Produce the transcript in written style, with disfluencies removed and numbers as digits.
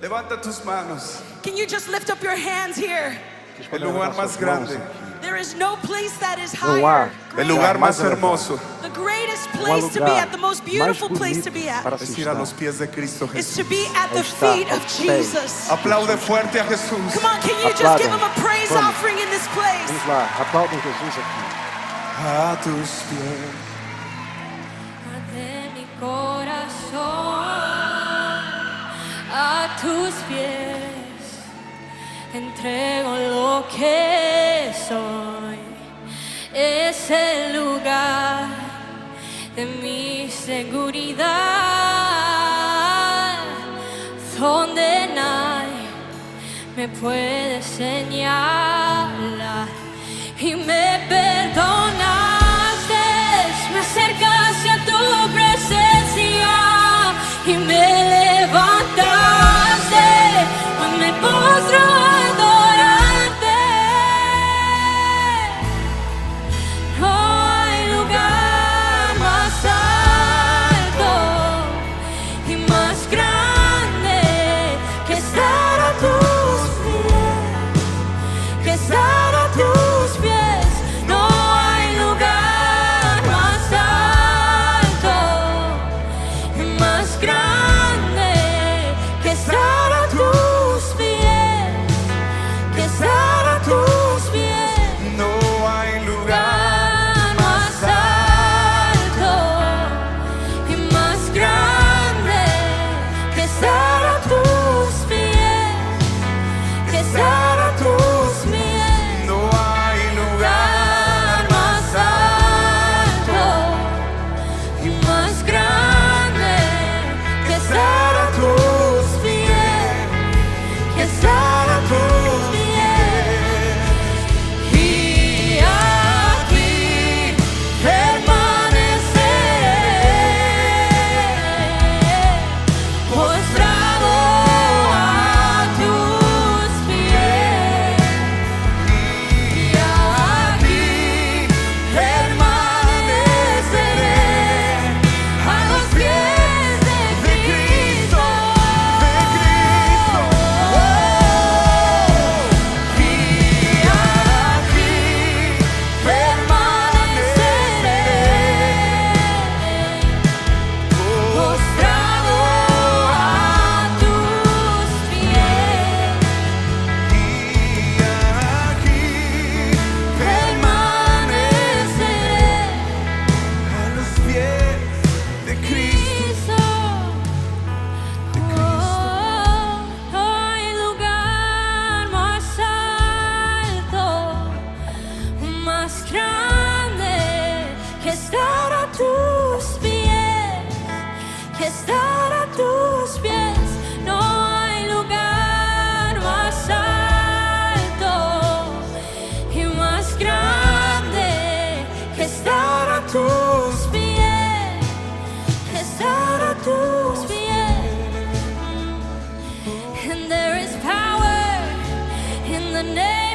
Levanta tus manos. Can you just lift up your hands here? El lugar más grande, There is no place that is No lugar. higher. el lugar más hermoso, The greatest place to be at, the most beautiful place to be at, es ir a los pies de Cristo is Jesús. to be at the Está feet of los pies. Jesus. Aplaude fuerte a Jesús. Come on, can you just give him a Aplaudan. praise Vamos. offering in this place? Vamos lá, aplaudam Jesus aqui. A tus pies. De mi corazón a tus pies entrego lo que soy. Es el lugar de mi seguridad, donde nadie me puede señalar. Y me perdonaste, me acercaste a tu presencia y me levantaste, hoy me postro a adorarte. No hay lugar más alto y más grande que estar a tus pies, que estar a tus pies. No hay lugar más alto y más grande que estar a tus pies, que estar a tus pies. No hay lugar Más alto y más grande que estar a tus pies, que estar a tus pies. No hay lugar Más alto y más grande que estar a tus pies, que estar a tus pies. Y aquí permaneceré, postrado a tus pies. Y aquí permaneceré a los pies de Cristo. Y aquí permaneceré, postrado a tus pies. Y aquí Permaneceré a los pies de Cristo. No hay lugar más alto, más grande que estar a tus pies, que estar a tus pies. No hay lugar más alto y más grande que estar a tus pies, que estar a tus pies. And there is power in the name